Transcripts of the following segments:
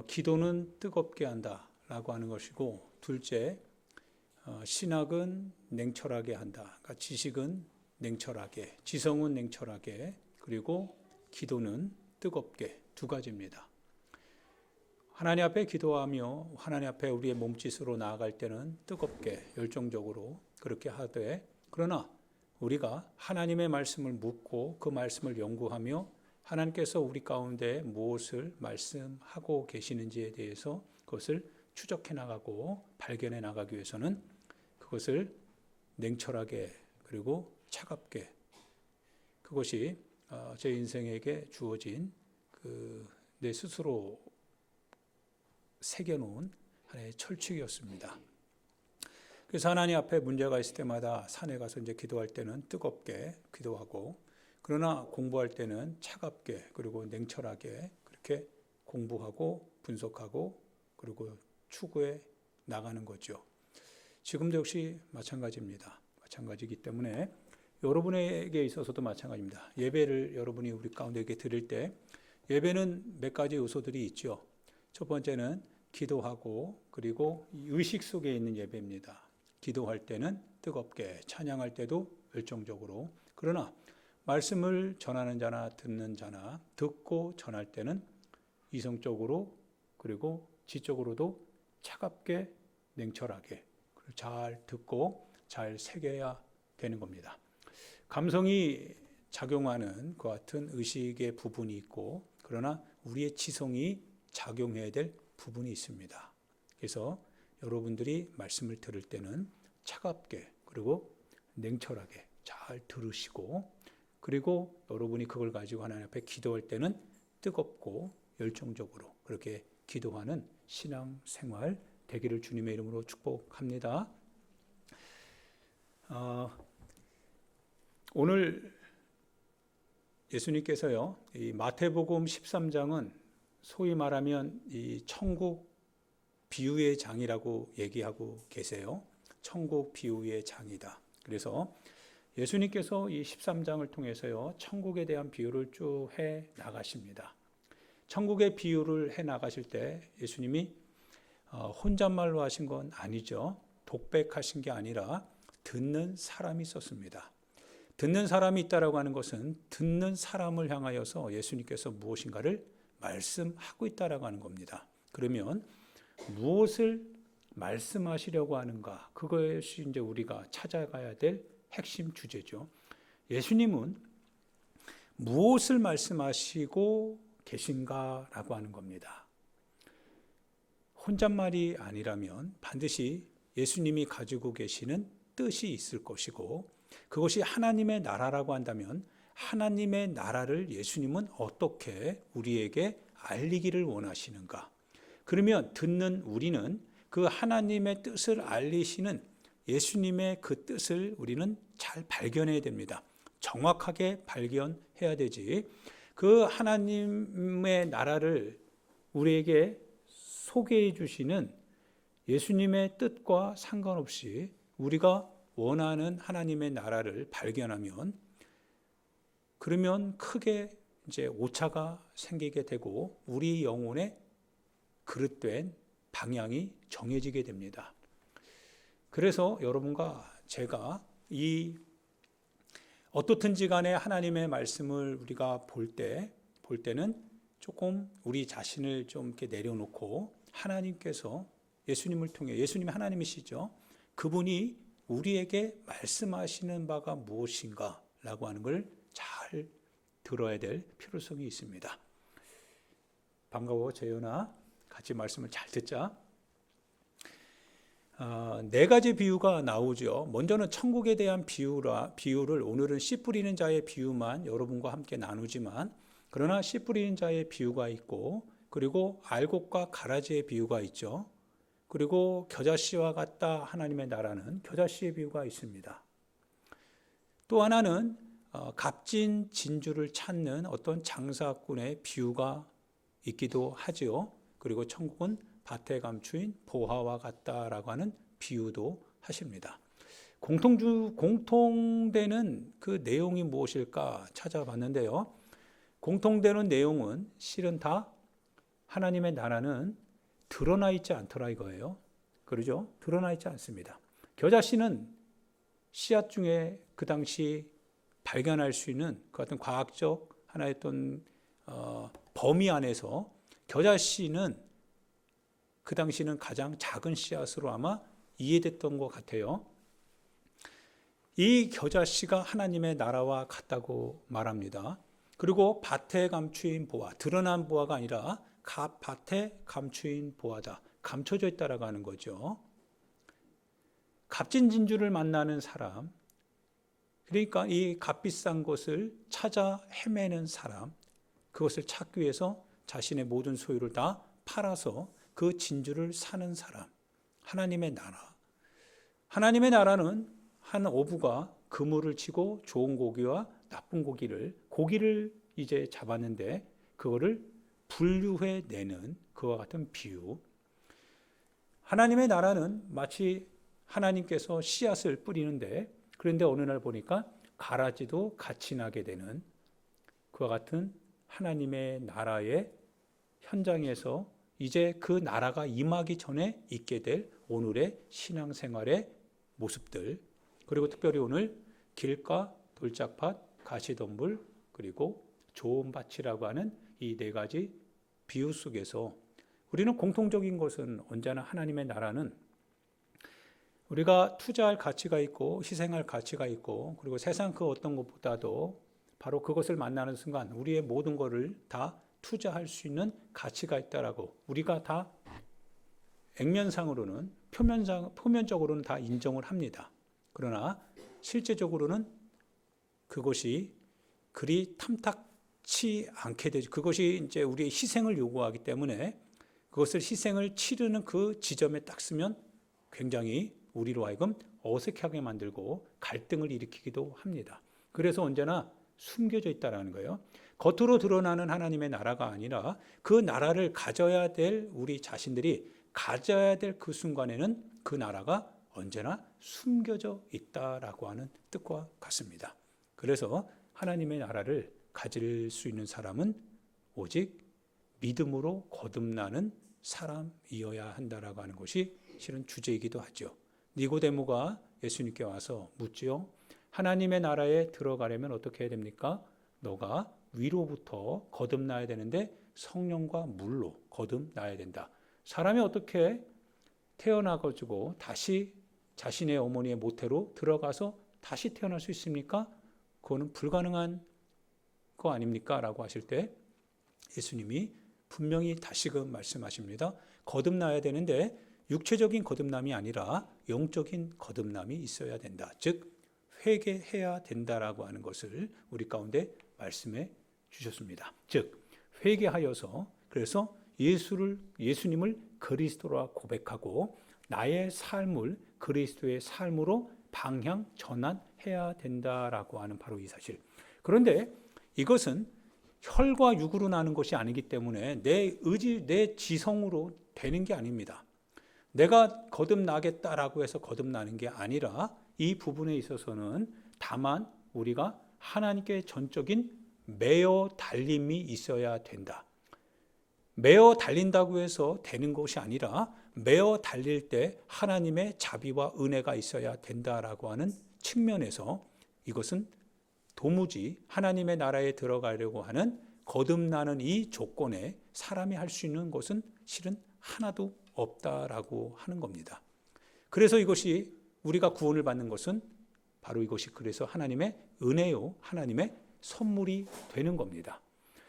기도는 뜨겁게 한다라고 하는 것이고, 둘째, 신학은 냉철하게 한다. 그러니까 지식은 냉철하게, 지성은 냉철하게, 그리고 기도는 뜨겁게, 두 가지입니다. 하나님 앞에 기도하며 하나님 앞에 우리의 몸짓으로 나아갈 때는 뜨겁게, 열정적으로 그렇게 하되, 그러나 우리가 하나님의 말씀을 묻고 그 말씀을 연구하며 하나님께서 우리 가운데 무엇을 말씀하고 계시는지에 대해서 그것을 추적해 나가고 발견해 나가기 위해서는 그것을 냉철하게 그리고 차갑게, 그것이 제 인생에게 주어진 내 스스로 새겨놓은 하나의 철칙이었습니다. 그래서 하나님 앞에 문제가 있을 때마다 산에 가서 이제 기도할 때는 뜨겁게 기도하고, 그러나 공부할 때는 차갑게 그리고 냉철하게 그렇게 공부하고 분석하고 그리고 추구해 나가는 거죠. 지금도 역시 마찬가지입니다. 마찬가지이기 때문에 여러분에게 있어서도 마찬가지입니다. 예배를 여러분이 우리 가운데 드릴 때 예배는 몇 가지 요소들이 있죠. 첫 번째는 기도하고 그리고 의식 속에 있는 예배입니다. 기도할 때는 뜨겁게, 찬양할 때도 열정적으로, 그러나 말씀을 전하는 자나 듣는 자나 듣고 전할 때는 이성적으로 그리고 지적으로도 차갑게 냉철하게 잘 듣고 잘 새겨야 되는 겁니다. 감성이 작용하는 그 같은 의식의 부분이 있고, 그러나 우리의 지성이 작용해야 될 부분이 있습니다. 그래서 여러분들이 말씀을 들을 때는 차갑게 그리고 냉철하게 잘 들으시고, 그리고 여러분이 그걸 가지고 하나님 앞에 기도할 때는 뜨겁고 열정적으로 그렇게 기도하는 신앙생활 되기를 주님의 이름으로 축복합니다. 오늘 예수님께서요, 이 마태복음 13장은 소위 말하면 이 천국 비유의 장이라고 얘기하고 계세요. 천국 비유의 장이다. 그래서 예수님께서 이 13장을 통해서요, 천국에 대한 비유를 쭉 해 나가십니다. 천국의 비유를 해 나가실 때 예수님이 혼잣말로 하신 건 아니죠. 독백하신 게 아니라 듣는 사람이 있었습니다. 듣는 사람이 있다라고 하는 것은 듣는 사람을 향하여서 예수님께서 무엇인가를 말씀하고 있다라고 하는 겁니다. 그러면 무엇을 말씀하시려고 하는가? 그것이 이제 우리가 찾아가야 될 핵심 주제죠. 예수님은 무엇을 말씀하시고 계신가라고 하는 겁니다. 혼잣말이 아니라면 반드시 예수님이 가지고 계시는 뜻이 있을 것이고, 그것이 하나님의 나라라고 한다면 하나님의 나라를 예수님은 어떻게 우리에게 알리기를 원하시는가? 그러면 듣는 우리는 그 하나님의 뜻을 알리시는 예수님의 그 뜻을 우리는 잘 발견해야 됩니다. 정확하게 발견해야 되지, 그 하나님의 나라를 우리에게 소개해 주시는 예수님의 뜻과 상관없이 우리가 원하는 하나님의 나라를 발견하면, 그러면 크게 이제 오차가 생기게 되고 우리 영혼의 그릇된 방향이 정해지게 됩니다. 그래서 여러분과 제가 이 어떻든지 간에 하나님의 말씀을 우리가 볼 때는 조금 우리 자신을 좀 이렇게 내려놓고 하나님께서 예수님을 통해, 예수님이 하나님이시죠. 그분이 우리에게 말씀하시는 바가 무엇인가 라고 하는 걸 잘 들어야 될 필요성이 있습니다. 반가워 재현아, 같이 말씀을 잘 듣자. 네 가지 비유가 나오죠. 먼저는 천국에 대한 비유를 오늘은 씨 뿌리는 자의 비유만 여러분과 함께 나누지만, 그러나 씨 뿌리는 자의 비유가 있고, 그리고 알곡과 가라지의 비유가 있죠. 그리고 겨자씨와 같다 하나님의 나라는 겨자씨의 비유가 있습니다. 또 하나는 값진 진주를 찾는 어떤 장사꾼의 비유가 있기도 하지요. 그리고 천국은 밭에 감추인 보화와 같다라고 하는 비유도 하십니다. 공통되는 그 내용이 무엇일까 찾아봤는데요. 공통되는 내용은 실은 다 하나님의 나라는 드러나 있지 않더라 이거예요. 그러죠? 드러나 있지 않습니다. 겨자씨는 씨앗 중에 그 당시 발견할 수 있는 그 같은 과학적 하나의 어떤 범위 안에서 겨자씨는 그 당시는 가장 작은 씨앗으로 아마 이해됐던 것 같아요. 이 겨자씨가 하나님의 나라와 같다고 말합니다. 그리고 밭에 감추인 보화, 드러난 보화가 아니라 밭에 감추인 보화다. 감춰져 있다라고 하는 거죠. 값진 진주를 만나는 사람, 그러니까 이 값비싼 것을 찾아 헤매는 사람, 그것을 찾기 위해서 자신의 모든 소유를 다 팔아서 그 진주를 사는 사람, 하나님의 나라. 하나님의 나라는 한 어부가 그물을 치고 좋은 고기와 나쁜 고기를 이제 잡았는데 그거를 분류해 내는 그와 같은 비유. 하나님의 나라는 마치 하나님께서 씨앗을 뿌리는데 그런데 어느 날 보니까 가라지도 같이 나게 되는 그와 같은 하나님의 나라의 현장에서 이제 그 나라가 임하기 전에 있게 될 오늘의 신앙생활의 모습들, 그리고 특별히 오늘 길가, 돌짝밭, 가시덤불, 그리고 좋은 밭이라고 하는 이 네 가지 비유 속에서 우리는 공통적인 것은 언제나 하나님의 나라는 우리가 투자할 가치가 있고 희생할 가치가 있고 그리고 세상 그 어떤 것보다도 바로 그것을 만나는 순간 우리의 모든 것을 다 투자할 수 있는 가치가 있다라고 우리가 다 액면상으로는 표면적으로는 다 인정을 합니다. 그러나 실제적으로는 그것이 그리 탐탁치 않게 되죠. 그것이 이제 우리의 희생을 요구하기 때문에 그것을 희생을 치르는 그 지점에 딱 쓰면 굉장히 우리로 하여금 어색하게 만들고 갈등을 일으키기도 합니다. 그래서 언제나 숨겨져 있다는 거예요. 겉으로 드러나는 하나님의 나라가 아니라 그 나라를 가져야 될 우리 자신들이 가져야 될 그 순간에는 그 나라가 언제나 숨겨져 있다라고 하는 뜻과 같습니다. 그래서 하나님의 나라를 가질 수 있는 사람은 오직 믿음으로 거듭나는 사람이어야 한다라고 하는 것이 실은 주제이기도 하죠. 니고데모가 예수님께 와서 묻지요. 하나님의 나라에 들어가려면 어떻게 해야 됩니까? 너가 위로부터 거듭나야 되는데 성령과 물로 거듭나야 된다. 사람이 어떻게 태어나가지고 다시 자신의 어머니의 모태로 들어가서 다시 태어날 수 있습니까? 그거는 불가능한 거 아닙니까? 라고 하실 때 예수님이 분명히 다시금 말씀하십니다. 거듭나야 되는데 육체적인 거듭남이 아니라 영적인 거듭남이 있어야 된다. 즉 회개해야 된다라고 하는 것을 우리 가운데 말씀해 주셨습니다. 즉 회개하여서 그래서 예수님을 그리스도라 고백하고 나의 삶을 그리스도의 삶으로 방향 전환해야 된다라고 하는 바로 이 사실. 그런데 이것은 혈과 육으로 나는 것이 아니기 때문에 내 의지, 내 지성으로 되는 게 아닙니다. 내가 거듭나겠다라고 해서 거듭나는 게 아니라 이 부분에 있어서는 다만 우리가 하나님께 전적인 매어 달림이 있어야 된다. 매어 달린다고 해서 되는 것이 아니라 매어 달릴 때 하나님의 자비와 은혜가 있어야 된다라고 하는 측면에서 이것은 도무지 하나님의 나라에 들어가려고 하는 거듭나는 이 조건에 사람이 할 수 있는 것은 실은 하나도 없다라고 하는 겁니다. 그래서 이것이 우리가 구원을 받는 것은 바로 이것이 그래서 하나님의 은혜요, 하나님의 선물이 되는 겁니다.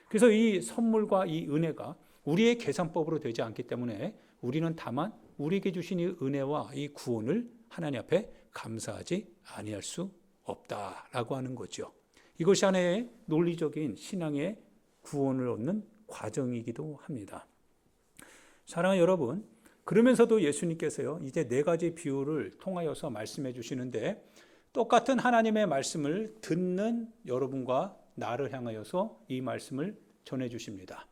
그래서 이 선물과 이 은혜가 우리의 계산법으로 되지 않기 때문에 우리는 다만 우리에게 주신 이 은혜와 이 구원을 하나님 앞에 감사하지 아니할 수 없다라고 하는 거죠. 이것이 하나의 논리적인 신앙의 구원을 얻는 과정이기도 합니다. 사랑하는 여러분, 그러면서도 예수님께서요, 이제 네 가지 비유를 통하여서 말씀해 주시는데 똑같은 하나님의 말씀을 듣는 여러분과 나를 향하여서 이 말씀을 전해 주십니다.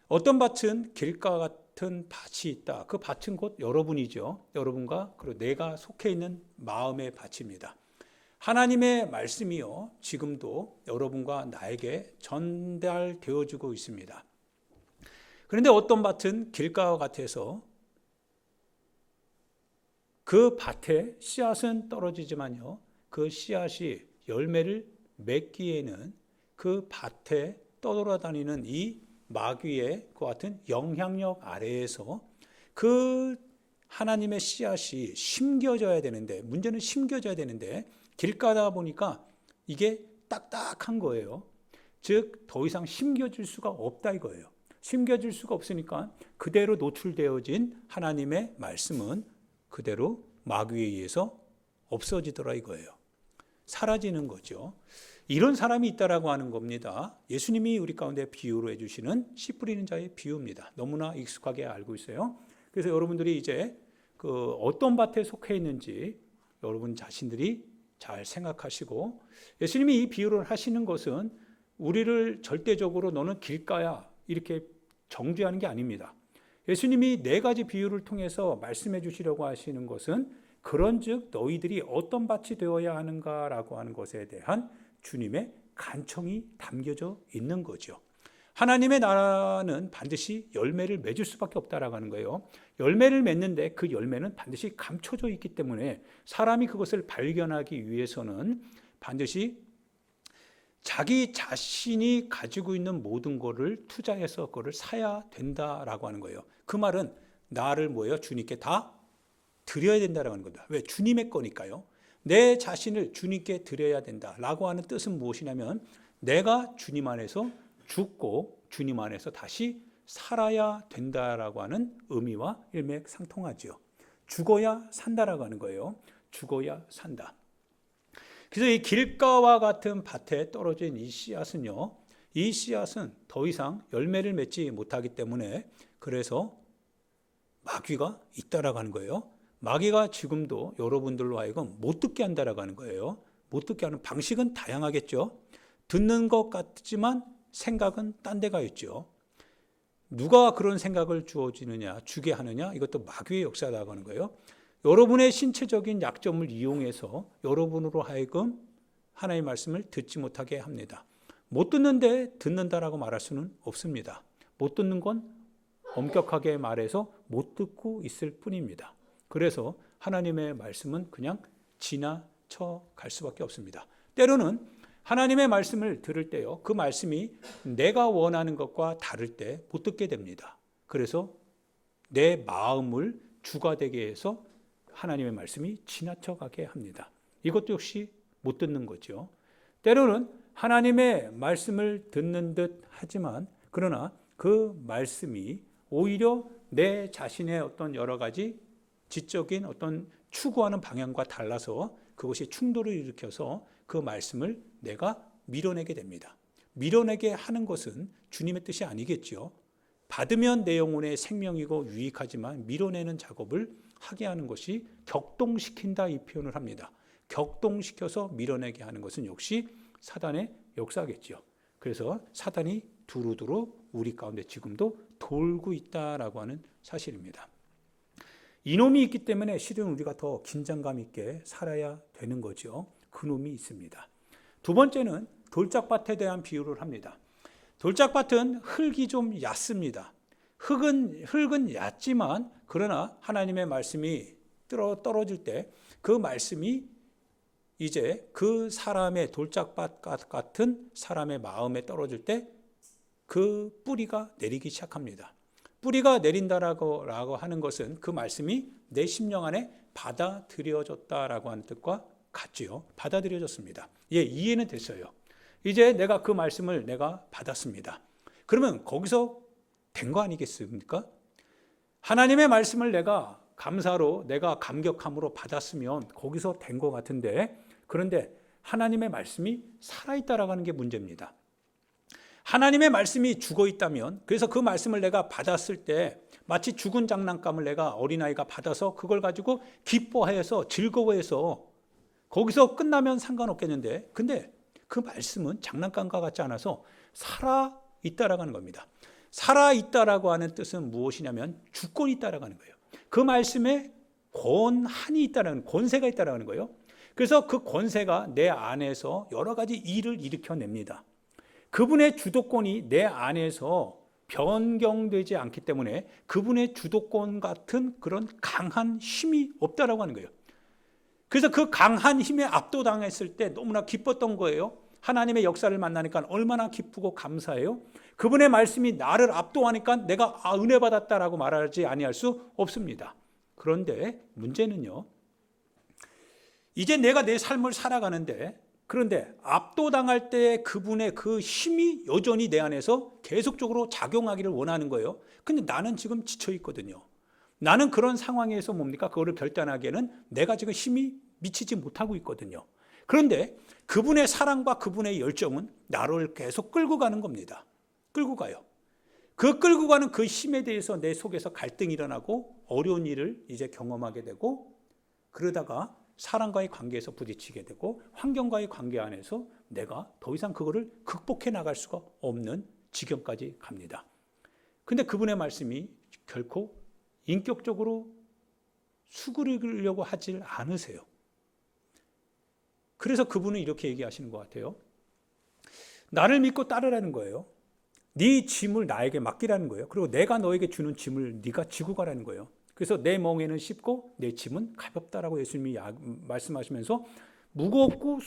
어떤 밭은 길가 같은 밭이 있다. 그 밭은 곧 여러분이죠. 여러분과 그리고 내가 속해 있는 마음의 밭입니다. 하나님의 말씀이요, 지금도 여러분과 나에게 전달되어지고 있습니다. 그런데 어떤 밭은 길가와 같아서 그 밭에 씨앗은 떨어지지만요, 그 씨앗이 열매를 맺기에는 그 밭에 떠돌아다니는 이 마귀의 그 같은 영향력 아래에서 그 하나님의 씨앗이 심겨져야 되는데, 문제는 심겨져야 되는데 길가다 보니까 이게 딱딱한 거예요. 즉 더 이상 심겨질 수가 없다 이거예요. 심겨질 수가 없으니까 그대로 노출되어진 하나님의 말씀은 그대로 마귀에 의해서 없어지더라 이거예요. 사라지는 거죠. 이런 사람이 있다라고 하는 겁니다. 예수님이 우리 가운데 비유로 해주시는 씨 뿌리는 자의 비유입니다. 너무나 익숙하게 알고 있어요. 그래서 여러분들이 이제 그 어떤 밭에 속해 있는지 여러분 자신들이 잘 생각하시고, 예수님이 이 비유를 하시는 것은 우리를 절대적으로 너는 길가야 이렇게 정죄하는 게 아닙니다. 예수님이 네 가지 비유를 통해서 말씀해 주시려고 하시는 것은 그런즉 너희들이 어떤 밭이 되어야 하는가라고 하는 것에 대한 주님의 간청이 담겨져 있는 거죠. 하나님의 나라는 반드시 열매를 맺을 수밖에 없다라고 하는 거예요. 열매를 맺는데 그 열매는 반드시 감춰져 있기 때문에 사람이 그것을 발견하기 위해서는 반드시 자기 자신이 가지고 있는 모든 것을 투자해서 그것을 사야 된다라고 하는 거예요. 그 말은 나를 뭐예요? 주님께 다 드려야 된다라고 하는 겁니다. 왜? 주님의 거니까요. 내 자신을 주님께 드려야 된다라고 하는 뜻은 무엇이냐면 내가 주님 안에서 죽고 주님 안에서 다시 살아야 된다라고 하는 의미와 일맥상통하죠. 죽어야 산다라고 하는 거예요. 죽어야 산다. 그래서 이 길가와 같은 밭에 떨어진 이 씨앗은요, 이 씨앗은 더 이상 열매를 맺지 못하기 때문에 그래서 마귀가 있다라고 하는 거예요. 마귀가 지금도 여러분들로 하여금 못 듣게 한다라고 하는 거예요. 못 듣게 하는 방식은 다양하겠죠. 듣는 것 같지만 생각은 딴 데가 있죠. 누가 그런 생각을 주게 하느냐? 이것도 마귀의 역사라고 하는 거예요. 여러분의 신체적인 약점을 이용해서 여러분으로 하여금 하나님의 말씀을 듣지 못하게 합니다. 못 듣는데 듣는다라고 말할 수는 없습니다. 못 듣는 건 엄격하게 말해서 못 듣고 있을 뿐입니다. 그래서 하나님의 말씀은 그냥 지나쳐 갈 수밖에 없습니다. 때로는 하나님의 말씀을 들을 때요, 그 말씀이 내가 원하는 것과 다를 때 못 듣게 됩니다. 그래서 내 마음을 주가 되게 해서 하나님의 말씀이 지나쳐가게 합니다. 이것도 역시 못 듣는 거죠. 때로는 하나님의 말씀을 듣는 듯 하지만 그러나 그 말씀이 오히려 내 자신의 어떤 여러 가지 지적인 어떤 추구하는 방향과 달라서 그것이 충돌을 일으켜서 그 말씀을 내가 밀어내게 됩니다. 밀어내게 하는 것은 주님의 뜻이 아니겠죠. 받으면 내 영혼의 생명이고 유익하지만 밀어내는 작업을 하게 하는 것이 격동시킨다 이 표현을 합니다. 격동시켜서 밀어내게 하는 것은 역시 사단의 역사겠죠. 그래서 사단이 두루두루 우리 가운데 지금도 돌고 있다라고 하는 사실입니다. 이놈이 있기 때문에 실은 우리가 더 긴장감 있게 살아야 되는 거죠. 그놈이 있습니다. 두 번째는 돌짝밭에 대한 비유를 합니다. 돌짝밭은 흙이 좀 얕습니다. 흙은 얕지만 그러나 하나님의 말씀이 떨어질 때 그 말씀이 이제 그 사람의 돌짝밭 같은 사람의 마음에 떨어질 때 그 뿌리가 내리기 시작합니다. 뿌리가 내린다라고 하는 것은 그 말씀이 내 심령 안에 받아들여졌다라고 하는 뜻과 같지요. 받아들여졌습니다. 예, 이해는 됐어요. 이제 내가 그 말씀을 내가 받았습니다. 그러면 거기서 된 거 아니겠습니까? 하나님의 말씀을 내가 감사로 내가 감격함으로 받았으면 거기서 된 것 같은데, 그런데 하나님의 말씀이 살아있다라고 하는 게 문제입니다. 하나님의 말씀이 죽어 있다면, 그래서 그 말씀을 내가 받았을 때 마치 죽은 장난감을 내가 어린아이가 받아서 그걸 가지고 기뻐해서 즐거워해서 거기서 끝나면 상관없겠는데, 근데 그 말씀은 장난감과 같지 않아서 살아있다라고 하는 겁니다. 살아있다라고 하는 뜻은 무엇이냐면 주권이 있다라고 하는 거예요. 그 말씀에 권한이 있다라는, 권세가 있다라고 하는 거예요. 그래서 그 권세가 내 안에서 여러 가지 일을 일으켜냅니다. 그분의 주도권이 내 안에서 변경되지 않기 때문에 그분의 주도권 같은 그런 강한 힘이 없다라고 하는 거예요. 그래서 그 강한 힘에 압도당했을 때 너무나 기뻤던 거예요. 하나님의 역사를 만나니까 얼마나 기쁘고 감사해요. 그분의 말씀이 나를 압도하니까 내가 은혜 받았다라고 말하지 아니할 수 없습니다. 그런데 문제는요, 이제 내가 내 삶을 살아가는데, 그런데 압도당할 때 그분의 그 힘이 여전히 내 안에서 계속적으로 작용하기를 원하는 거예요. 근데 나는 지금 지쳐 있거든요. 나는 그런 상황에서 뭡니까? 그거를 결단하기에는 내가 지금 힘이 미치지 못하고 있거든요. 그런데 그분의 사랑과 그분의 열정은 나를 계속 끌고 가는 겁니다. 끌고 가요. 그 끌고 가는 그 힘에 대해서 내 속에서 갈등이 일어나고 어려운 일을 이제 경험하게 되고, 그러다가 사람과의 관계에서 부딪히게 되고 환경과의 관계 안에서 내가 더 이상 그거를 극복해 나갈 수가 없는 지경까지 갑니다. 근데 그분의 말씀이 결코 인격적으로 수그리려고 하질 않으세요. 그래서 그분은 이렇게 얘기하시는 것 같아요. 나를 믿고 따르라는 거예요. 네 짐을 나에게 맡기라는 거예요. 그리고 내가 너에게 주는 짐을 네가 지고 가라는 거예요. 그래서 내 멍에는 쉽고 내 짐은 가볍다라고 예수님이 말씀하시면서 무겁고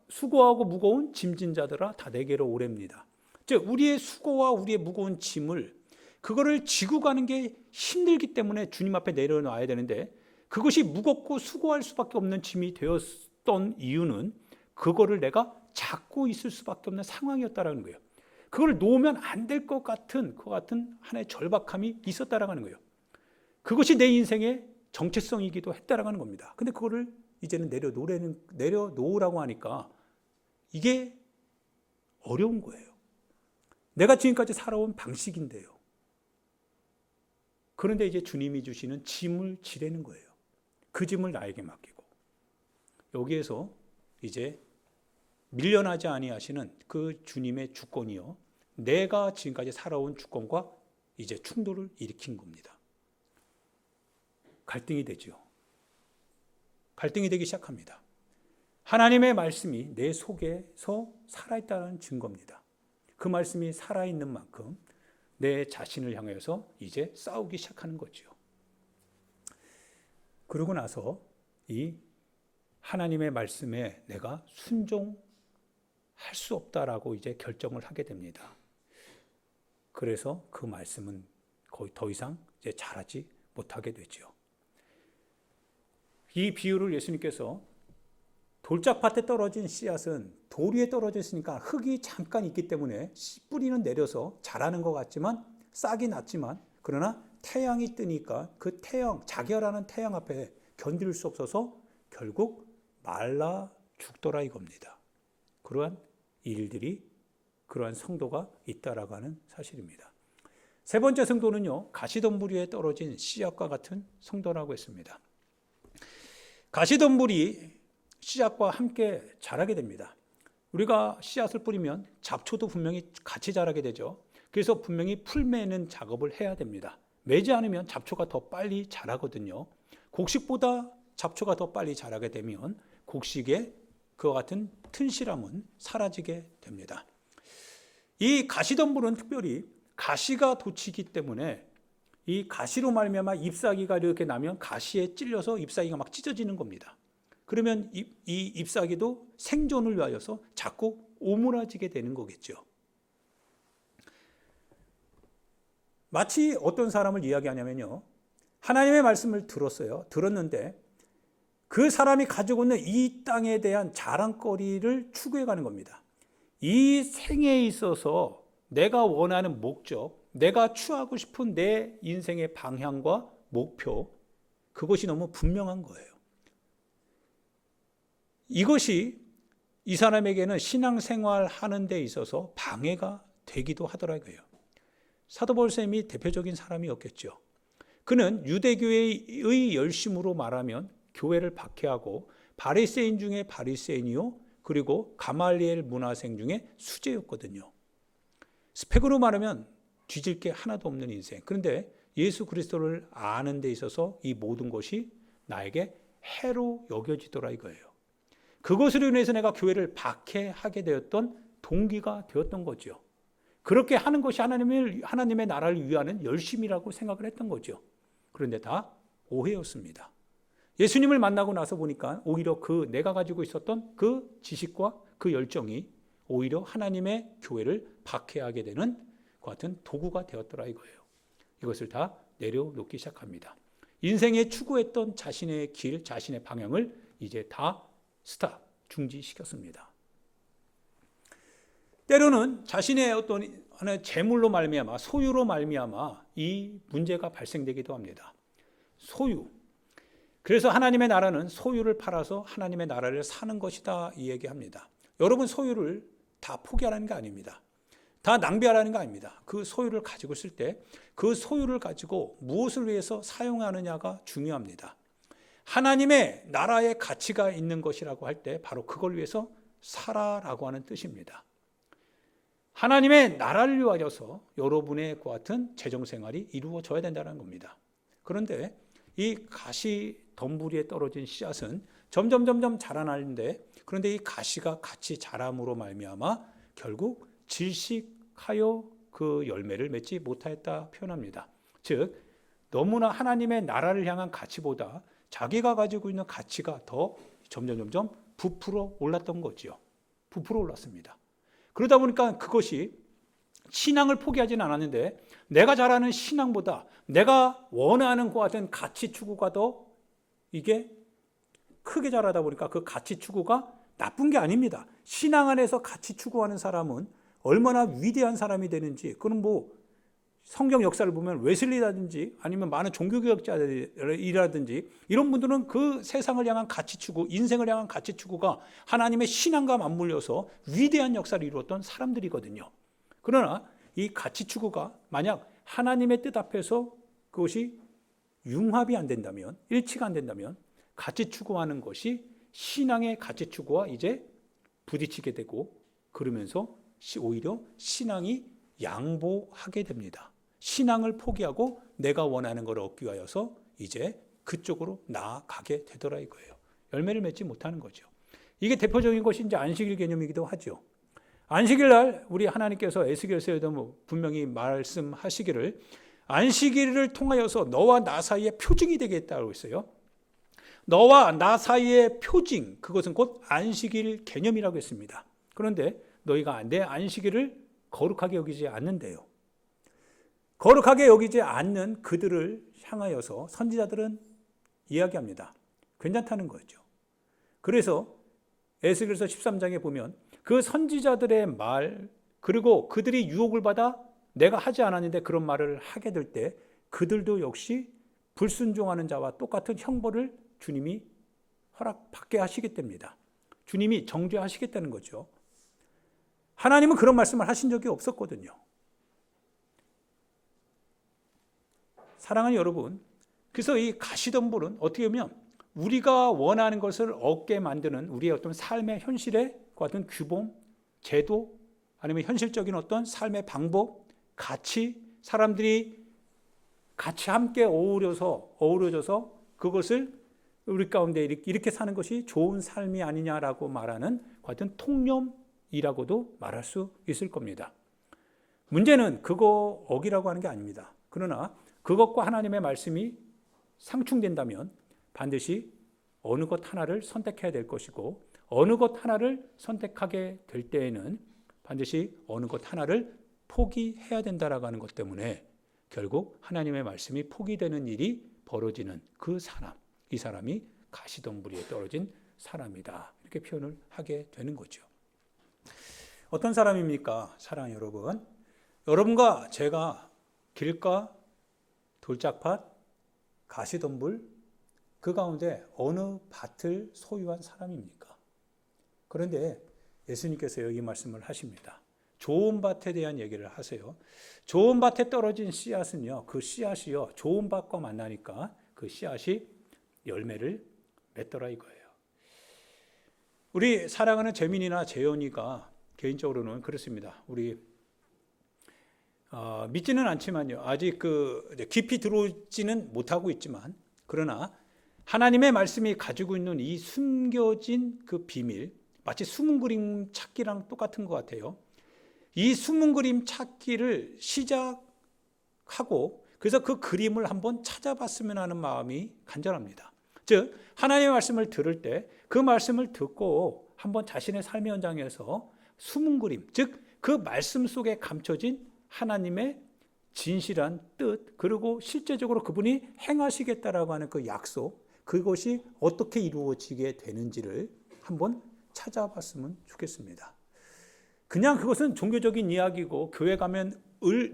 수고하고 무거운 짐진 자들아 다 내게로 오랍니다. 즉 우리의 수고와 우리의 무거운 짐을 그거를 지고 가는 게 힘들기 때문에 주님 앞에 내려놔야 되는데, 그것이 무겁고 수고할 수밖에 없는 짐이 되었던 이유는 그거를 내가 잡고 있을 수밖에 없는 상황이었다라는 거예요. 그걸 놓으면 안 될 것 같은 그 같은 하나의 절박함이 있었다라는 거예요. 그것이 내 인생의 정체성이기도 했다라는 겁니다. 근데 그거를 이제는 내려놓으라고 하니까 이게 어려운 거예요. 내가 지금까지 살아온 방식인데요. 그런데 이제 주님이 주시는 짐을 지라는 거예요. 그 짐을 나에게 맡기고, 여기에서 이제 밀려나지 아니하시는 그 주님의 주권이요, 내가 지금까지 살아온 주권과 이제 충돌을 일으킨 겁니다. 갈등이 되죠. 갈등이 되기 시작합니다. 하나님의 말씀이 내 속에서 살아있다는 증거입니다. 그 말씀이 살아있는 만큼 내 자신을 향해서 이제 싸우기 시작하는 거죠. 그러고 나서 이 하나님의 말씀에 내가 순종할 수 없다라고 이제 결정을 하게 됩니다. 그래서 그 말씀은 거의 더 이상 이제 자라지 못하게 되죠. 이 비유를 예수님께서 돌짝밭에 떨어진 씨앗은 돌 위에 떨어져 있으니까 흙이 잠깐 있기 때문에 뿌리는 내려서 자라는 것 같지만 싹이 났지만, 그러나 태양이 뜨니까 그 자결하는 태양 앞에 견딜 수 없어서 결국 말라 죽더라 이겁니다. 그러한 일들이, 그러한 성도가 있다라고 하는 사실입니다. 세 번째 성도는요, 가시덤불 위에 떨어진 씨앗과 같은 성도라고 했습니다. 가시덤불이 씨앗과 함께 자라게 됩니다. 우리가 씨앗을 뿌리면 잡초도 분명히 같이 자라게 되죠. 그래서 분명히 풀 매는 작업을 해야 됩니다. 매지 않으면 잡초가 더 빨리 자라거든요. 곡식보다 잡초가 더 빨리 자라게 되면 곡식의 그와 같은 튼실함은 사라지게 됩니다. 이 가시덤불은 특별히 가시가 돋치기 때문에 이 가시로 말미암아 잎사귀가 이렇게 나면 가시에 찔려서 잎사귀가 막 찢어지는 겁니다. 그러면 이 잎사귀도 생존을 위하여서 자꾸 오므라지게 되는 거겠죠. 마치 어떤 사람을 이야기하냐면요, 하나님의 말씀을 들었는데 그 사람이 가지고 있는 이 땅에 대한 자랑거리를 추구해 가는 겁니다. 이 생에 있어서 내가 원하는 목적, 내가 추구하고 싶은 내 인생의 방향과 목표, 그것이 너무 분명한 거예요. 이것이 이 사람에게는 신앙생활 하는 데 있어서 방해가 되기도 하더라고요. 사도 바울쌤이 대표적인 사람이었겠죠. 그는 유대교회의 열심으로 말하면 교회를 박해하고 바리새인 중에 바리새인이요, 그리고 가말리엘 문화생 중에 수재였거든요. 스펙으로 말하면 뒤질 게 하나도 없는 인생. 그런데 예수 그리스도를 아는 데 있어서 이 모든 것이 나에게 해로 여겨지더라 이거예요. 그것으로 인해서 내가 교회를 박해하게 되었던 동기가 되었던 거죠. 그렇게 하는 것이 하나님의 나라를 위하는 열심이라고 생각을 했던 거죠. 그런데 다 오해였습니다. 예수님을 만나고 나서 보니까 오히려 내가 가지고 있었던 그 지식과 그 열정이 오히려 하나님의 교회를 박해하게 되는 그 같은 도구가 되었더라 이거예요. 이것을 다 내려놓기 시작합니다. 인생에 추구했던 자신의 길, 자신의 방향을 이제 다 중지시켰습니다. 때로는 자신의 어떤 하나의 재물로 말미암아, 소유로 말미암아 이 문제가 발생되기도 합니다. 소유. 그래서 하나님의 나라는 소유를 팔아서 하나님의 나라를 사는 것이다 이 얘기합니다. 여러분 소유를 다 포기하라는 게 아닙니다. 다 낭비하라는 게 아닙니다. 그 소유를 가지고 있을 때 그 소유를 가지고 무엇을 위해서 사용하느냐가 중요합니다. 하나님의 나라의 가치가 있는 것이라고 할 때 바로 그걸 위해서 살아라고 하는 뜻입니다. 하나님의 나라를 위하여서 여러분의 그 같은 재정생활이 이루어져야 된다는 겁니다. 그런데 이 가시 덤불이에 떨어진 씨앗은 점점 자라나는데, 그런데 이 가시가 같이 자람으로 말미암아 결국 질식하여 그 열매를 맺지 못하였다 표현합니다. 즉 너무나 하나님의 나라를 향한 가치보다 자기가 가지고 있는 가치가 더 점점 부풀어 올랐던 거지요. 부풀어 올랐습니다. 그러다 보니까 그것이 신앙을 포기하지는 않았는데 내가 잘하는 신앙보다 내가 원하는 것과 같은 가치 추구가 더 이게 크게 자라다 보니까 그 가치 추구가 나쁜 게 아닙니다. 신앙 안에서 가치 추구하는 사람은 얼마나 위대한 사람이 되는지, 그건 뭐 성경 역사를 보면 웨슬리라든지 아니면 많은 종교개혁자들이라든지 이런 분들은 그 세상을 향한 가치 추구, 인생을 향한 가치 추구가 하나님의 신앙과 맞물려서 위대한 역사를 이루었던 사람들이거든요. 그러나 이 가치 추구가 만약 하나님의 뜻 앞에서 그것이 융합이 안 된다면, 일치가 안 된다면 가치 추구하는 것이 신앙의 가치 추구와 이제 부딪히게 되고, 그러면서 오히려 신앙이 양보하게 됩니다. 신앙을 포기하고 내가 원하는 걸 얻기 위하여서 이제 그쪽으로 나아가게 되더라 이거예요. 열매를 맺지 못하는 거죠. 이게 대표적인 것이 이제 안식일 개념이기도 하죠. 안식일 날 우리 하나님께서 에스겔서에도 분명히 말씀하시기를 안식일을 통하여서 너와 나 사이의 표징이 되겠다고 했어요. 너와 나 사이의 표징, 그것은 곧 안식일 개념이라고 했습니다. 그런데 너희가 내 안식일을 거룩하게 여기지 않는데요. 거룩하게 여기지 않는 그들을 향하여서 선지자들은 이야기합니다. 괜찮다는 거죠. 그래서 에스겔서 13장에 보면 그 선지자들의 말, 그리고 그들이 유혹을 받아 내가 하지 않았는데 그런 말을 하게 될 때 그들도 역시 불순종하는 자와 똑같은 형벌을 주님이 허락받게 하시겠답니다. 주님이 정죄하시겠다는 거죠. 하나님은 그런 말씀을 하신 적이 없었거든요. 사랑하는 여러분, 그래서 이 가시덤불은 어떻게 보면 우리가 원하는 것을 얻게 만드는 우리의 어떤 삶의 현실의 같은 규범, 제도, 아니면 현실적인 어떤 삶의 방법, 가치, 사람들이 같이 함께 어우러져서 그것을 우리 가운데 이렇게 사는 것이 좋은 삶이 아니냐라고 말하는 같은 통념이라고도 말할 수 있을 겁니다. 문제는 그거 어기라고 하는 게 아닙니다. 그러나 그것과 하나님의 말씀이 상충된다면 반드시 어느 것 하나를 선택해야 될 것이고, 어느 것 하나를 선택하게 될 때에는 반드시 어느 것 하나를 포기해야 된다라고 하는 것 때문에 결국 하나님의 말씀이 포기되는 일이 벌어지는 그 사람, 이 사람이 가시덤불에 떨어진 사람이다, 이렇게 표현을 하게 되는 거죠. 어떤 사람입니까? 사랑하는 여러분, 여러분과 제가 길가, 돌짝밭, 가시덤불 그 가운데 어느 밭을 소유한 사람입니까? 그런데 예수님께서 여기 말씀을 하십니다. 좋은 밭에 대한 얘기를 하세요. 좋은 밭에 떨어진 씨앗은요, 그 씨앗이요, 좋은 밭과 만나니까 그 씨앗이 열매를 맺더라 이거예요. 우리 사랑하는 재민이나 재현이가 개인적으로는 그렇습니다. 우리 믿지는 않지만요, 아직 깊이 들어오지는 못하고 있지만, 그러나 하나님의 말씀이 가지고 있는 이 숨겨진 그 비밀, 마치 숨은 그림 찾기랑 똑같은 것 같아요. 이 숨은 그림 찾기를 시작하고 그래서 그 그림을 한번 찾아봤으면 하는 마음이 간절합니다. 즉 하나님의 말씀을 들을 때 그 말씀을 듣고 한번 자신의 삶의 현장에서 숨은 그림, 즉 그 말씀 속에 감춰진 하나님의 진실한 뜻, 그리고 실제적으로 그분이 행하시겠다라고 하는 그 약속, 그것이 어떻게 이루어지게 되는지를 한번 찾아봤으면 좋겠습니다. 그냥 그것은 종교적인 이야기고 교회 가면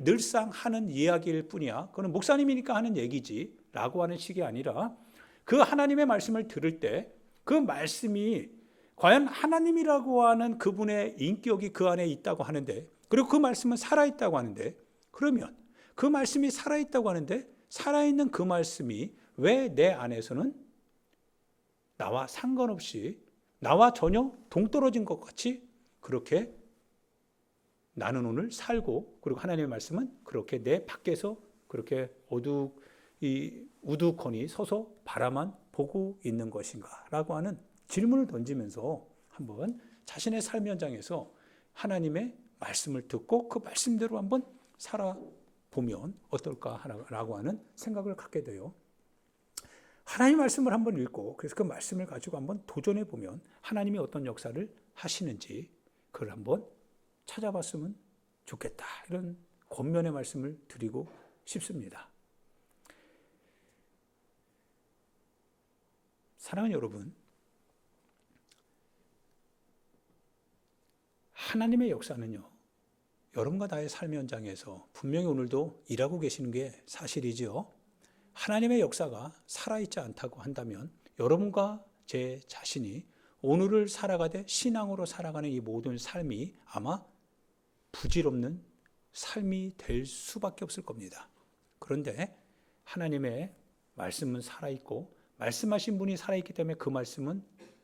늘상 하는 이야기일 뿐이야. 그건 목사님이니까 하는 얘기지 라고 하는 식이 아니라 그 하나님의 말씀을 들을 때 그 말씀이 과연 하나님이라고 하는 그분의 인격이 그 안에 있다고 하는데, 그리고 그 말씀은 살아있다고 하는데, 그러면 그 말씀이 살아있다고 하는데 살아있는 그 말씀이 왜 내 안에서는 나와 상관없이 나와 전혀 동떨어진 것 같이 그렇게 나는 오늘 살고, 그리고 하나님의 말씀은 그렇게 내 밖에서 그렇게 우두커니 서서 바라만 보고 있는 것인가 라고 하는 질문을 던지면서 한번 자신의 삶 현장에서 하나님의 말씀을 듣고 그 말씀대로 한번 살아보면 어떨까라고 하는 생각을 갖게 돼요. 하나님의 말씀을 한번 읽고 그래서 그 말씀을 가지고 한번 도전해 보면 하나님이 어떤 역사를 하시는지 그걸 한번 찾아봤으면 좋겠다, 이런 권면의 말씀을 드리고 싶습니다. 사랑하는 여러분, 하나님의 역사는요, 여러분과 나의 삶 현장에서 분명히 오늘도 일하고 계시는 게 사실이지요. 하나님의 역사가 살아있지 않다고 한다면 여러분과 제 자신이 오늘을 살아가되 신앙으로 살아가는 이 모든 삶이 아마 부질없는 삶이 될 수밖에 없을 겁니다. 그런데 하나님의 말씀은 살아있고 말씀하신 분이 살아있기 때문에 그 말씀은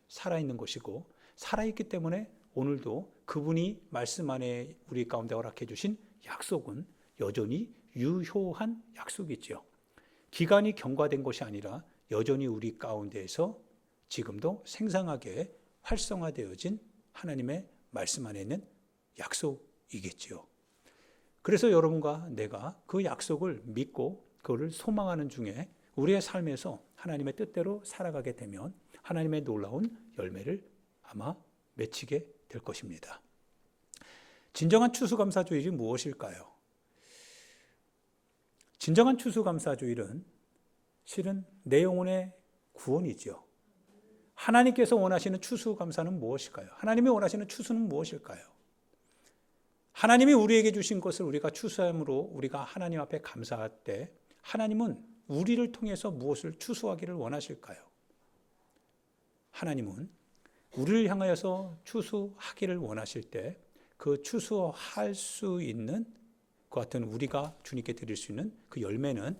살아있는 것이고, 살아있기 때문에 오늘도 그분이 말씀 안에 우리 가운데 허락해 주신 약속은 여전히 유효한 약속이지요. 기간이 경과된 것이 아니라 여전히 우리 가운데에서 지금도 생생하게 활성화되어진 하나님의 말씀 안에 있는 약속이겠지요. 그래서 여러분과 내가 그 약속을 믿고 그거를 소망하는 중에 우리의 삶에서 하나님의 뜻대로 살아가게 되면 하나님의 놀라운 열매를 아마 맺히게 될 것입니다. 진정한 추수감사주일이 무엇일까요? 진정한 추수감사주일은 실은 내 영혼의 구원이지요. 하나님께서 원하시는 추수감사는 무엇일까요? 하나님이 원하시는 추수는 무엇일까요? 하나님이 우리에게 주신 것을 우리가 추수함으로 우리가 하나님 앞에 감사할 때 하나님은 우리를 통해서 무엇을 추수하기를 원하실까요? 하나님은 우리를 향하여서 추수하기를 원하실 때 그 추수할 수 있는 그 같은 우리가 주님께 드릴 수 있는 그 열매는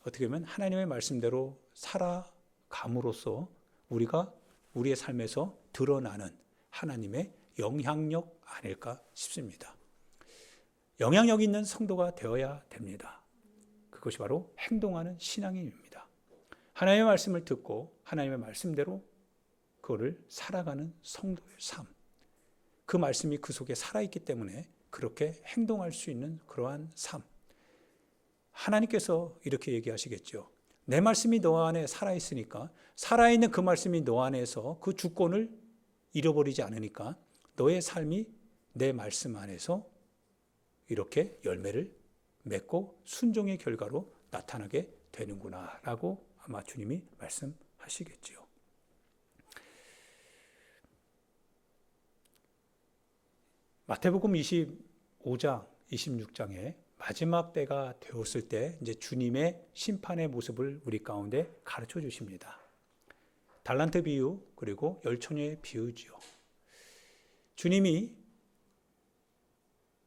어떻게 보면 하나님의 말씀대로 살아감으로써 우리가 우리의 삶에서 드러나는 하나님의 영향력 아닐까 싶습니다. 영향력 있는 성도가 되어야 됩니다. 그것이 바로 행동하는 신앙인입니다. 하나님의 말씀을 듣고 하나님의 말씀대로 그거를 살아가는 성도의 삶. 그 말씀이 그 속에 살아있기 때문에 그렇게 행동할 수 있는 그러한 삶. 하나님께서 이렇게 얘기하시겠죠. 내 말씀이 너 안에 살아있으니까, 살아있는 그 말씀이 너 안에서 그 주권을 잃어버리지 않으니까 너의 삶이 내 말씀 안에서 이렇게 열매를 맺고 순종의 결과로 나타나게 되는구나 라고 아마 주님이 말씀하시겠지요. 마태복음 25장, 26장에 마지막 때가 되었을 때 이제 주님의 심판의 모습을 우리 가운데 가르쳐 주십니다. 달란트 비유 그리고 열처녀의 비유지요. 주님이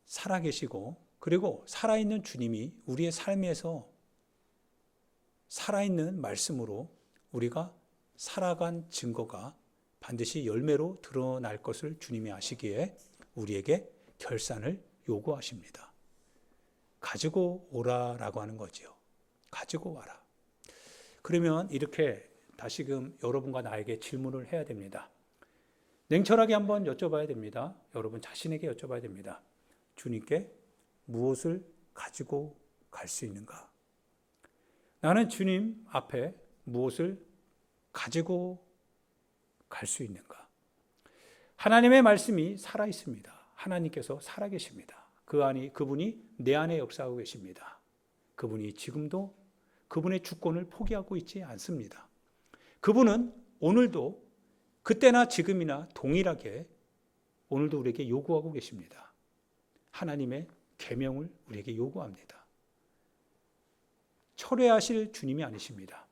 살아계시고 그리고 살아있는 주님이 우리의 삶에서 살아있는 말씀으로 우리가 살아간 증거가 반드시 열매로 드러날 것을 주님이 아시기에 우리에게 결산을 요구하십니다. 가지고 오라라고 하는 거지요. 가지고 와라. 그러면 이렇게 다시금 여러분과 나에게 질문을 해야 됩니다. 냉철하게 한번 여쭤봐야 됩니다. 여러분 자신에게 여쭤봐야 됩니다. 주님께 무엇을 가지고 갈 수 있는가? 나는 주님 앞에 무엇을 가지고 갈 수 있는가? 하나님의 말씀이 살아 있습니다. 하나님께서 살아 계십니다. 그분이 내 안에 역사하고 계십니다. 그분이 지금도 그분의 주권을 포기하고 있지 않습니다. 그분은 오늘도 그때나 지금이나 동일하게 오늘도 우리에게 요구하고 계십니다. 하나님의 계명을 우리에게 요구합니다. 철회하실 주님이 아니십니다.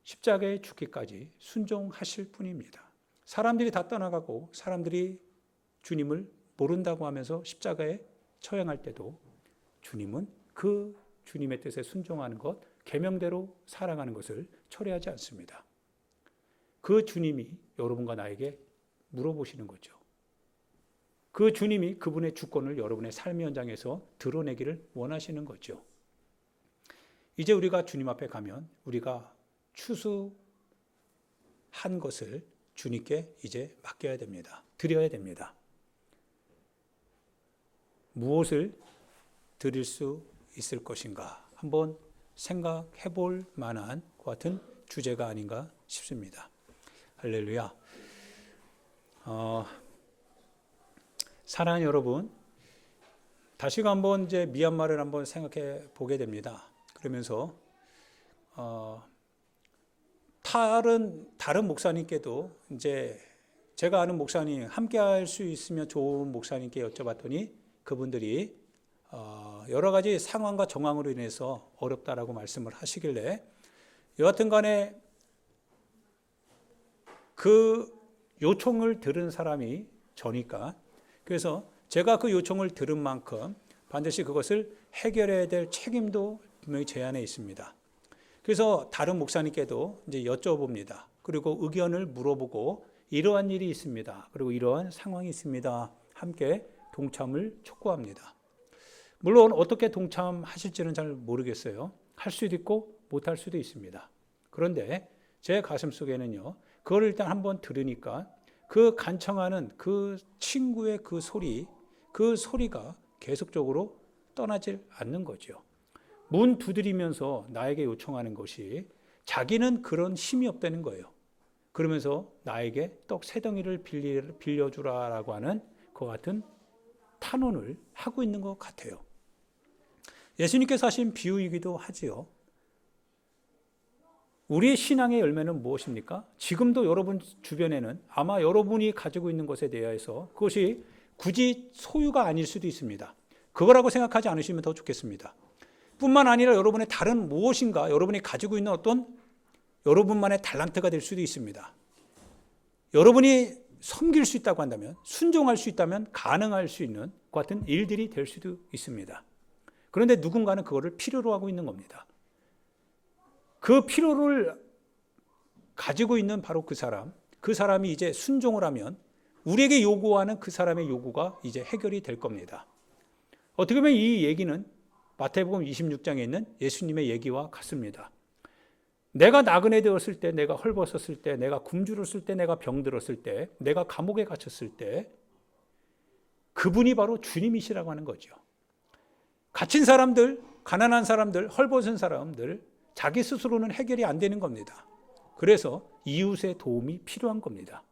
십자가에 죽기까지 순종하실 뿐입니다. 사람들이 다 떠나가고 사람들이 주님을 모른다고 하면서 십자가에 처형할 때도 주님은 그 주님의 뜻에 순종하는 것, 계명대로 살아가는 것을 철회하지 않습니다. 그 주님이 여러분과 나에게 물어보시는 거죠. 그 주님이 그분의 주권을 여러분의 삶의 현장에서 드러내기를 원하시는 거죠. 이제 우리가 주님 앞에 가면 우리가 추수한 것을 주님께 이제 맡겨야 됩니다. 드려야 됩니다. 무엇을 드릴 수 있을 것인가? 한번 생각해 볼 만한 것 같은 주제가 아닌가 싶습니다. 할렐루야. 사랑하는 여러분, 다시금 한번 이제 미얀마를 한번 생각해 보게 됩니다. 그러면서 다른 목사님께도 이제 제가 아는 목사님 함께 할 수 있으면 좋은 목사님께 여쭤봤더니 그분들이 여러 가지 상황과 정황으로 인해서 어렵다라고 말씀을 하시길래 여하튼 간에 그 요청을 들은 사람이 저니까 그래서 제가 그 요청을 들은 만큼 반드시 그것을 해결해야 될 책임도 분명히 제 안에 있습니다. 그래서 다른 목사님께도 이제 여쭤봅니다. 그리고 의견을 물어보고 이러한 일이 있습니다. 그리고 이러한 상황이 있습니다. 함께 동참을 촉구합니다. 물론 어떻게 동참하실지는 잘 모르겠어요. 할 수도 있고 못할 수도 있습니다. 그런데 제 가슴 속에는요. 그걸 일단 한번 들으니까 그 간청하는 그 친구의 그 소리가 계속적으로 떠나질 않는 거죠. 문 두드리면서 나에게 요청하는 것이 자기는 그런 힘이 없다는 거예요. 그러면서 나에게 떡 세 덩이를 빌려주라라고 하는 그 같은 탄원을 하고 있는 것 같아요. 예수님께서 하신 비유이기도 하지요. 우리의 신앙의 열매는 무엇입니까? 지금도 여러분 주변에는 아마 여러분이 가지고 있는 것에 대해서 그것이 굳이 소유가 아닐 수도 있습니다. 그거라고 생각하지 않으시면 더 좋겠습니다. 뿐만 아니라 여러분의 다른 무엇인가 여러분이 가지고 있는 어떤 여러분만의 달란트가 될 수도 있습니다. 여러분이 섬길 수 있다고 한다면 순종할 수 있다면 가능할 수 있는 그 같은 일들이 될 수도 있습니다. 그런데 누군가는 그거를 필요로 하고 있는 겁니다. 그 필요를 가지고 있는 바로 그 사람이 이제 순종을 하면 우리에게 요구하는 그 사람의 요구가 이제 해결이 될 겁니다. 어떻게 보면 이 얘기는 마태복음 26장에 있는 예수님의 얘기와 같습니다. 내가 나그네 되었을 때, 내가 헐벗었을 때, 내가 굶주렸을 때, 내가 병들었을 때, 내가 감옥에 갇혔을 때 그분이 바로 주님이시라고 하는 거죠. 갇힌 사람들, 가난한 사람들, 헐벗은 사람들 자기 스스로는 해결이 안 되는 겁니다. 그래서 이웃의 도움이 필요한 겁니다.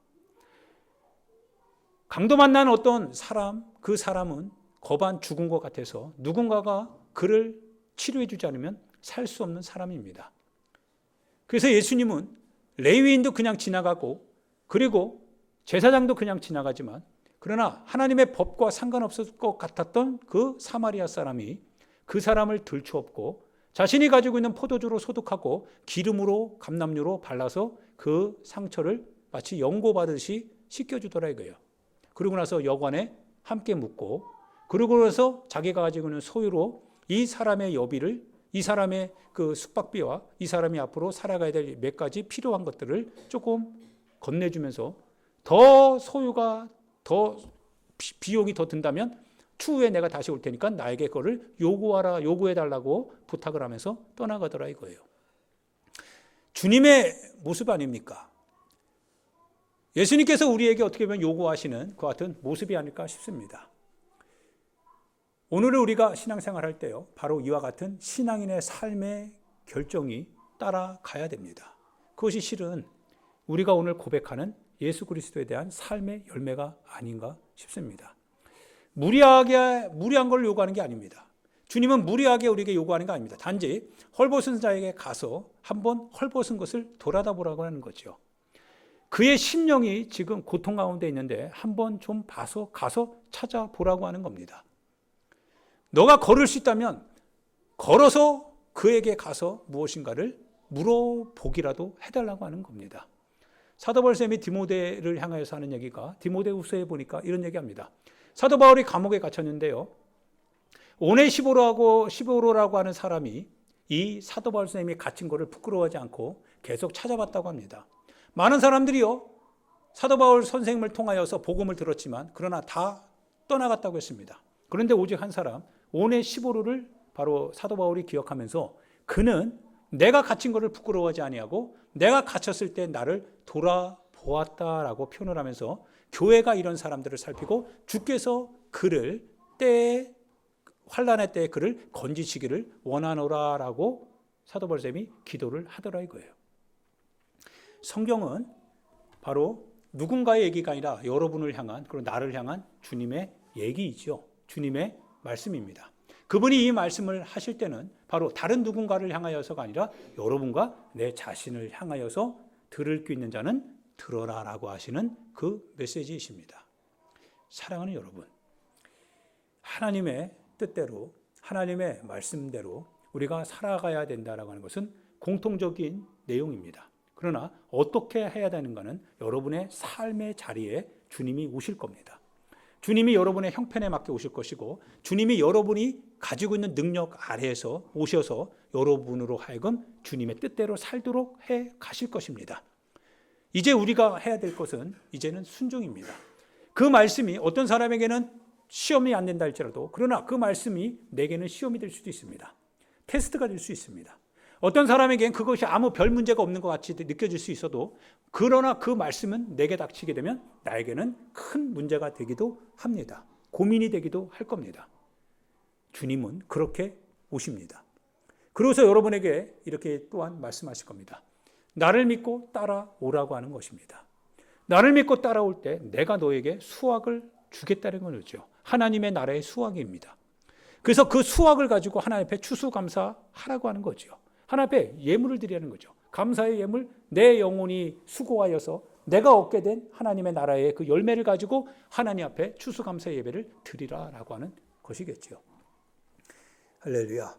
강도 만난 어떤 사람, 그 사람은 거반 죽은 것 같아서 누군가가 그를 치료해 주지 않으면 살 수 없는 사람입니다. 그래서 예수님은 레위인도 그냥 지나가고 그리고 제사장도 그냥 지나가지만 그러나 하나님의 법과 상관없을 것 같았던 그 사마리아 사람이 그 사람을 들추었고 자신이 가지고 있는 포도주로 소독하고 기름으로 감람유로 발라서 그 상처를 마치 연고받듯이 씻겨주더라 이거예요. 그러고 나서 여관에 함께 묵고 그러고 나서 자기가 가지고 있는 소유로 이 사람의 여비를 이 사람의 그 숙박비와 이 사람이 앞으로 살아가야 될 몇 가지 필요한 것들을 조금 건네주면서 더 소유가 더 비용이 더 든다면 추후에 내가 다시 올 테니까 나에게 그거를 요구해달라고 부탁을 하면서 떠나가더라 이거예요. 주님의 모습 아닙니까? 예수님께서 우리에게 어떻게 보면 요구하시는 그 같은 모습이 아닐까 싶습니다. 오늘을 우리가 신앙생활할 때요, 바로 이와 같은 신앙인의 삶의 결정이 따라가야 됩니다. 그것이 실은 우리가 오늘 고백하는 예수 그리스도에 대한 삶의 열매가 아닌가 싶습니다. 무리한 걸 요구하는 게 아닙니다. 주님은 무리하게 우리에게 요구하는 게 아닙니다. 단지 헐벗은 자에게 가서 한번 헐벗은 것을 돌아다 보라고 하는 거죠. 그의 심령이 지금 고통 가운데 있는데 한번 좀 가서 찾아보라고 하는 겁니다. 너가 걸을 수 있다면 걸어서 그에게 가서 무엇인가를 물어보기라도 해달라고 하는 겁니다. 사도 바울쌤이 디모데를 향하여서 하는 얘기가 디모데후서에 보니까 이런 얘기합니다. 사도 바울이 감옥에 갇혔는데요, 오네시보로라고 하는 사람이 이 사도 바울쌤이 갇힌 것을 부끄러워하지 않고 계속 찾아봤다고 합니다. 많은 사람들이요, 사도 바울 선생님을 통하여서 복음을 들었지만 그러나 다 떠나갔다고 했습니다. 그런데 오직 한 사람, 오네시보로를 바로 사도 바울이 기억하면서 그는 내가 갇힌 것을 부끄러워하지 아니하고 내가 갇혔을 때 나를 돌아보았다라고 표현을 하면서 교회가 이런 사람들을 살피고 주께서 그를 환난의 때에 그를 건지시기를 원하노라라고 사도 바울쌤이 기도를 하더라 이거예요. 성경은 바로 누군가의 얘기가 아니라 여러분을 향한, 그리고 나를 향한 주님의 얘기이죠. 주님의 말씀입니다. 그분이 이 말씀을 하실 때는 바로 다른 누군가를 향하여서가 아니라 여러분과 내 자신을 향하여서 들을 수 있는 자는 들어라라고 하시는 그 메시지이십니다. 사랑하는 여러분, 하나님의 뜻대로, 하나님의 말씀대로 우리가 살아가야 된다라고 하는 것은 공통적인 내용입니다. 그러나 어떻게 해야 되는가는 여러분의 삶의 자리에 주님이 오실 겁니다. 주님이 여러분의 형편에 맞게 오실 것이고, 주님이 여러분이 가지고 있는 능력 아래에서 오셔서 여러분으로 하여금 주님의 뜻대로 살도록 해 가실 것입니다. 이제 우리가 해야 될 것은 이제는 순종입니다. 그 말씀이 어떤 사람에게는 시험이 안 된다 할지라도, 그러나 그 말씀이 내게는 시험이 될 수도 있습니다. 테스트가 될 수 있습니다. 어떤 사람에게는 그것이 아무 별 문제가 없는 것 같이 느껴질 수 있어도, 그러나 그 말씀은 내게 닥치게 되면 나에게는 큰 문제가 되기도 합니다. 고민이 되기도 할 겁니다. 주님은 그렇게 오십니다. 그래서 여러분에게 이렇게 또한 말씀하실 겁니다. 나를 믿고 따라오라고 하는 것입니다. 나를 믿고 따라올 때 내가 너에게 수확을 주겠다는 거죠. 하나님의 나라의 수확입니다. 그래서 그 수확을 가지고 하나님 앞에 추수감사하라고 하는 거죠. 하나님 앞에 예물을 드리는 거죠. 감사의 예물, 내 영혼이 수고하여서 내가 얻게 된 하나님의 나라의 그 열매를 가지고 하나님 앞에 추수감사 예배를 드리라라고 하는 것이겠죠. 할렐루야.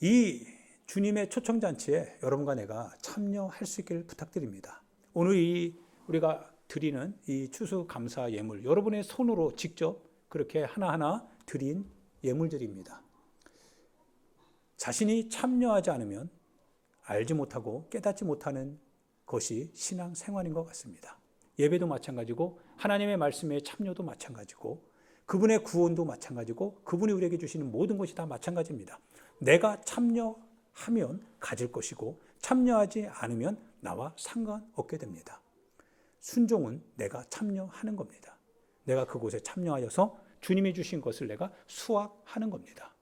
이 주님의 초청잔치에 여러분과 내가 참여할 수 있기를 부탁드립니다. 오늘 우리가 드리는 이 추수감사 예물, 여러분의 손으로 직접 그렇게 하나하나 드린 예물들입니다. 자신이 참여하지 않으면 알지 못하고 깨닫지 못하는 것이 신앙 생활인 것 같습니다. 예배도 마찬가지고 하나님의 말씀에 참여도 마찬가지고 그분의 구원도 마찬가지고 그분이 우리에게 주시는 모든 것이 다 마찬가지입니다. 내가 참여하면 가질 것이고 참여하지 않으면 나와 상관없게 됩니다. 순종은 내가 참여하는 겁니다. 내가 그곳에 참여하여서 주님이 주신 것을 내가 수확하는 겁니다.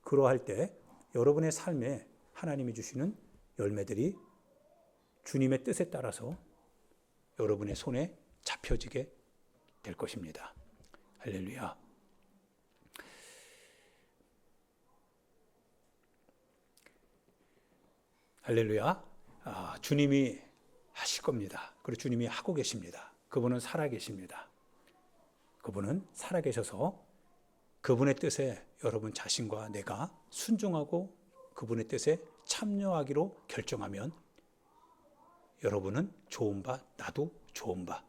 그러할 때 여러분의 삶에 하나님이 주시는 열매들이 주님의 뜻에 따라서 여러분의 손에 잡혀지게 될 것입니다. 할렐루야. 할렐루야. 주님이 하실 겁니다. 그리고 주님이 하고 계십니다. 그분은 살아계십니다. 그분은 살아계셔서 그분의 뜻에 여러분 자신과 내가 순종하고 그분의 뜻에 참여하기로 결정하면 여러분은 좋은 바, 나도 좋은 바.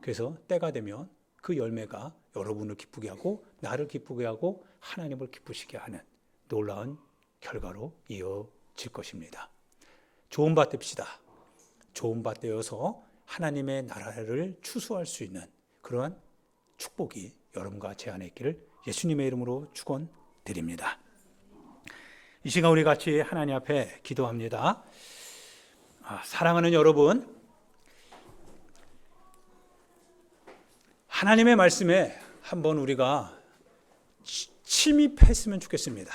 그래서 때가 되면 그 열매가 여러분을 기쁘게 하고 나를 기쁘게 하고 하나님을 기쁘시게 하는 놀라운 결과로 이어질 것입니다. 좋은 바 됩시다. 좋은 바 되어서 하나님의 나라를 추수할 수 있는 그러한 축복이 여러분과 제 안에 있기를 예수님의 이름으로 축원드립니다. 이 시간 우리 같이 하나님 앞에 기도합니다. 사랑하는 여러분, 하나님의 말씀에 한번 우리가 침입했으면 좋겠습니다.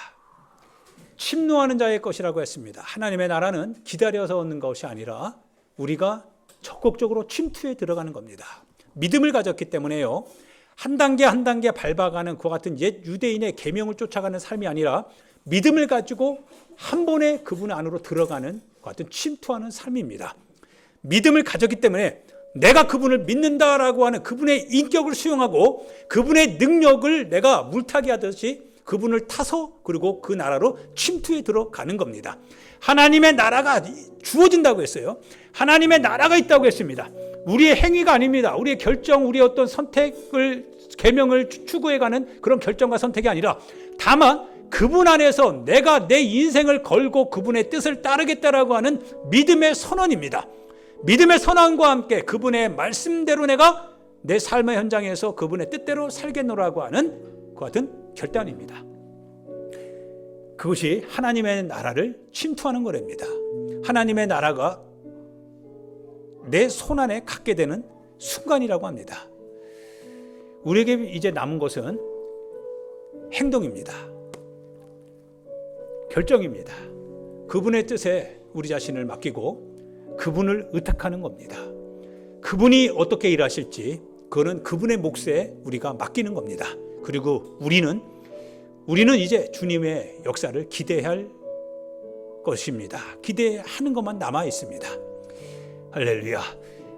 침노하는 자의 것이라고 했습니다. 하나님의 나라는 기다려서 얻는 것이 아니라 우리가 적극적으로 침투에 들어가는 겁니다. 믿음을 가졌기 때문에요. 한 단계 한 단계 밟아가는 그와 같은 옛 유대인의 계명을 쫓아가는 삶이 아니라 믿음을 가지고 한 번에 그분 안으로 들어가는 그와 같은 침투하는 삶입니다. 믿음을 가졌기 때문에 내가 그분을 믿는다라고 하는 그분의 인격을 수용하고 그분의 능력을 내가 물타기 하듯이 그분을 타서 그리고 그 나라로 침투에 들어가는 겁니다. 하나님의 나라가 주어진다고 했어요. 하나님의 나라가 있다고 했습니다. 우리의 행위가 아닙니다. 우리의 결정, 우리의 어떤 선택을, 계명을 추구해가는 그런 결정과 선택이 아니라 다만 그분 안에서 내가 내 인생을 걸고 그분의 뜻을 따르겠다라고 하는 믿음의 선언입니다. 믿음의 선언과 함께 그분의 말씀대로 내가 내 삶의 현장에서 그분의 뜻대로 살겠노라고 하는 그 같은 결단입니다. 그것이 하나님의 나라를 침투하는 거랍니다. 하나님의 나라가 내 손안에 갖게 되는 순간이라고 합니다. 우리에게 이제 남은 것은 행동입니다. 결정입니다. 그분의 뜻에 우리 자신을 맡기고 그분을 의탁하는 겁니다. 그분이 어떻게 일하실지 그거는 그분의 몫에 우리가 맡기는 겁니다. 그리고 우리는 이제 주님의 역사를 기대할 것입니다. 기대하는 것만 남아 있습니다. 할렐루야.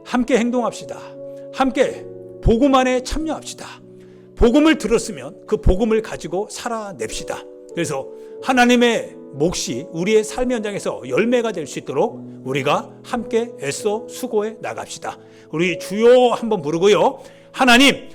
함께 행동합시다. 함께 복음 안에 참여합시다. 복음을 들었으면 그 복음을 가지고 살아냅시다. 그래서 하나님의 몫이 우리의 삶 현장에서 열매가 될 수 있도록 우리가 함께 애써 수고해 나갑시다. 우리 주여 한번 부르고요. 하나님,